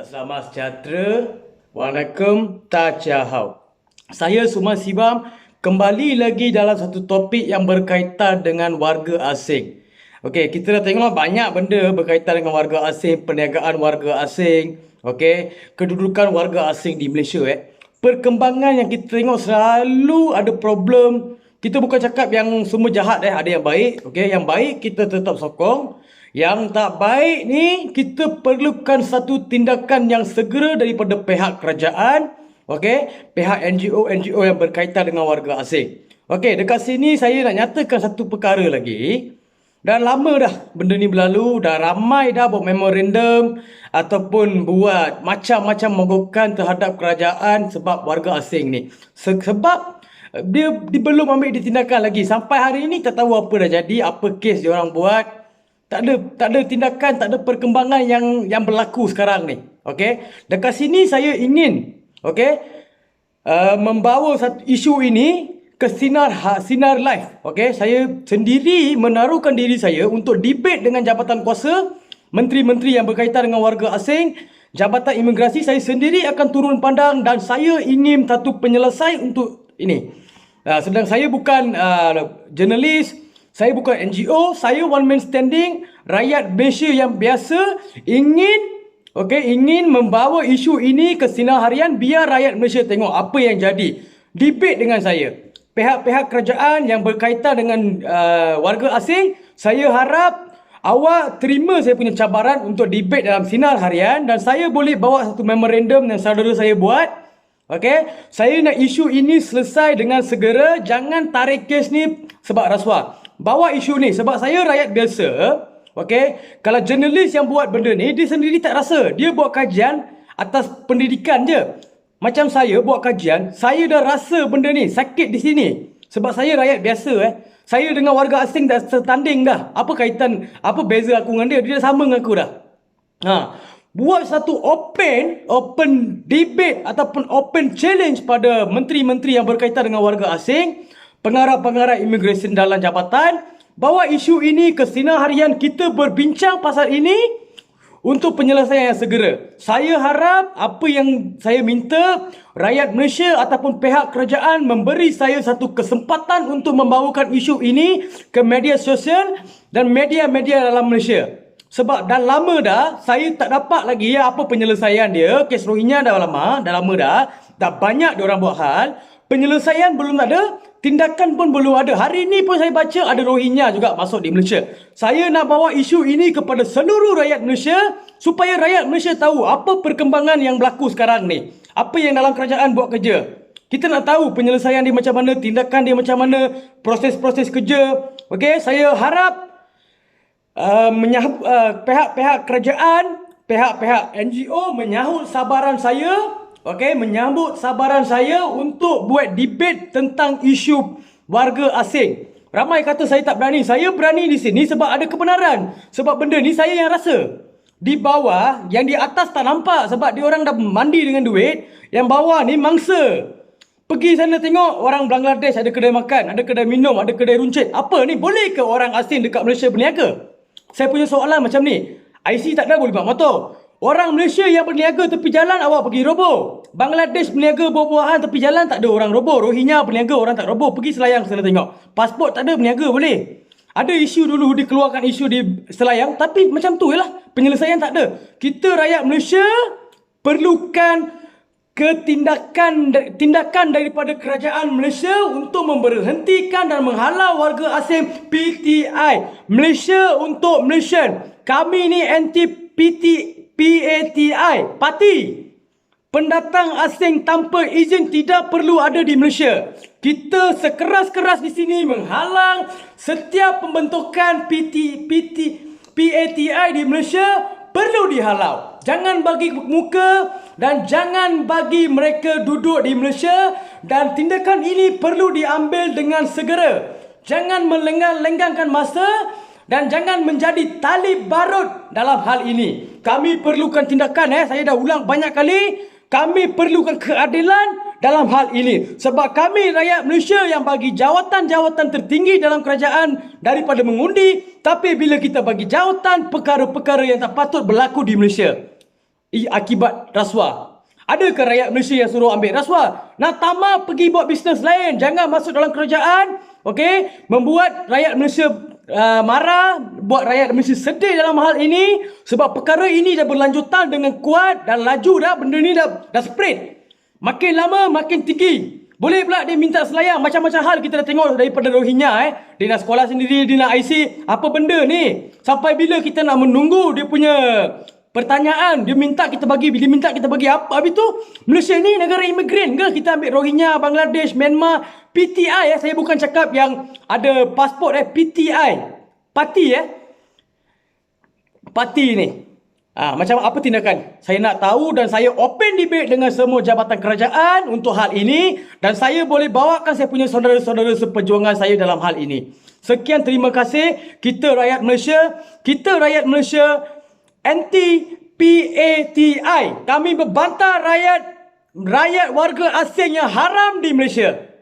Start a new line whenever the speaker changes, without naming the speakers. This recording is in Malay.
Selamat sejahtera. Waalaikum Tajahau. Saya Suman Sibam kembali lagi dalam satu topik yang berkaitan dengan warga asing. Okey, kita dah tengok banyak benda berkaitan dengan warga asing, perniagaan warga asing, okey, kedudukan warga asing di Malaysia Perkembangan yang kita tengok selalu ada problem. Kita bukan cakap yang semua jahat ada yang baik, okey, yang baik kita tetap sokong. Yang tak baik ni kita perlukan satu tindakan yang segera daripada pihak kerajaan, okey, pihak NGO yang berkaitan dengan warga asing. Okey, dekat sini saya nak nyatakan satu perkara lagi. Dah lama dah benda ni berlalu, dah ramai dah buat memorandum ataupun buat macam-macam mogokan terhadap kerajaan sebab warga asing ni. Sebab dia belum ambil tindakan lagi. Sampai hari ni tak tahu apa dah jadi, apa kes dia orang buat. Tak ada tindakan, tak ada perkembangan yang berlaku sekarang ni. Okey. Dekat sini saya ingin membawa satu isu ini ke sinar live. Okey, saya sendiri menaruhkan diri saya untuk debate dengan jabatan kuasa, menteri-menteri yang berkaitan dengan warga asing, jabatan imigrasi. Saya sendiri akan turun pandang dan saya ingin satu penyelesaian untuk ini. Sedang saya bukan jurnalis, saya bukan NGO, saya one man standing, rakyat Malaysia yang biasa ingin membawa isu ini ke sinar harian biar rakyat Malaysia tengok apa yang jadi. Debate dengan saya. Pihak-pihak kerajaan yang berkaitan dengan warga asing, saya harap awak terima saya punya cabaran untuk debate dalam sinar harian dan saya boleh bawa satu memorandum yang saudara saya buat. Okey, saya nak isu ini selesai dengan segera, jangan tarik kes ni sebab rasuah. Bawa isu ni sebab saya rakyat biasa. Okey, kalau jurnalis yang buat benda ni dia sendiri tak rasa, dia buat kajian atas pendidikan je. Macam saya buat kajian, saya dah rasa benda ni sakit di sini. Sebab saya rakyat biasa Saya dengan warga asing dah setanding dah. Apa kaitan, apa beza aku dengan dia? Dia dah sama dengan aku dah. Buat satu open debate ataupun open challenge pada menteri-menteri yang berkaitan dengan warga asing, pengarah-pengarah imigresen dalam jabatan, bawa isu ini ke sinar harian, kita berbincang pasal ini untuk penyelesaian yang segera. Saya harap apa yang saya minta, rakyat Malaysia ataupun pihak kerajaan memberi saya satu kesempatan untuk membawakan isu ini ke media sosial dan media-media dalam Malaysia. Sebab dah lama dah saya tak dapat lagi apa penyelesaian dia. Kes Rohingya dah lama dah. Dah banyak diorang buat hal. Penyelesaian belum ada, tindakan pun belum ada. Hari ini pun saya baca ada Rohingya juga masuk di Malaysia. Saya nak bawa isu ini kepada seluruh rakyat Malaysia supaya rakyat Malaysia tahu apa perkembangan yang berlaku sekarang ni. Apa yang dalam kerajaan buat kerja. Kita nak tahu penyelesaian dia macam mana, tindakan dia macam mana, proses-proses kerja. Okey, saya harap pihak-pihak kerajaan, pihak-pihak NGO menyambut sabaran saya. Okey, menyambut sabaran saya untuk buat debate tentang isu warga asing. Ramai kata saya tak berani. Saya berani di sini sebab ada kebenaran. Sebab benda ni saya yang rasa. Di bawah, yang di atas tak nampak sebab diorang dah mandi dengan duit. Yang bawah ni mangsa. Pergi sana tengok orang Bangladesh ada kedai makan, ada kedai minum, ada kedai runcit. Apa ni? Boleh ke orang asing dekat Malaysia berniaga? Saya punya soalan macam ni. IC tak ada boleh bawa motor. Orang Malaysia yang berniaga tepi jalan awak pergi roboh. Bangladesh berniaga buah-buahan tepi jalan tak ada orang roboh. Rohingya berniaga orang tak roboh. Pergi Selayang sana tengok. Pasport tak ada berniaga boleh. Ada isu dulu dikeluarkan isu di Selayang tapi macam tu je lah. Penyelesaian tak ada. Kita rakyat Malaysia perlukan tindakan daripada kerajaan Malaysia untuk memberhentikan dan menghalau warga asing PTI. Malaysia untuk Malaysian. Kami ni anti PATI, parti pendatang asing tanpa izin tidak perlu ada di Malaysia. Kita sekeras-keras di sini menghalang setiap pembentukan PATI di Malaysia perlu dihalau. Jangan bagi muka dan jangan bagi mereka duduk di Malaysia dan tindakan ini perlu diambil dengan segera. Jangan melenggang-lenggangkan masa dan jangan menjadi tali barut dalam hal ini. Kami perlukan tindakan saya dah ulang banyak kali. Kami perlukan keadilan dalam hal ini. Sebab kami rakyat Malaysia yang bagi jawatan-jawatan tertinggi dalam kerajaan daripada mengundi. Tapi bila kita bagi jawatan perkara-perkara yang tak patut berlaku di Malaysia. akibat rasuah. Adakah rakyat Malaysia yang suruh ambil rasuah? Nak tamak pergi buat bisnes lain. Jangan masuk dalam kerajaan. Okey, membuat rakyat Malaysia marah, buat rakyat Malaysia sedih dalam hal ini sebab perkara ini dah berlanjutan dengan kuat dan laju dah, benda ni dah spread. Makin lama makin tinggi. Boleh pula dia minta selayang. Macam-macam hal kita dah tengok daripada Rohingya. Dia nak sekolah sendiri, dia nak IC. Apa benda ni? Sampai bila kita nak menunggu dia punya pertanyaan? Dia minta kita bagi apa? Habis tu Malaysia ni negara imigran ke? Kita ambil Rohingya, Bangladesh, Myanmar, PTI. Saya bukan cakap yang ada pasport. PTI. Parti ni. Macam apa tindakan? Saya nak tahu dan saya open debate dengan semua jabatan kerajaan untuk hal ini. Dan saya boleh bawakan saya punya saudara-saudara seperjuangan saya dalam hal ini. Sekian, terima kasih. Kita rakyat Malaysia anti PATI. Kami membantah rakyat warga asing yang haram di Malaysia.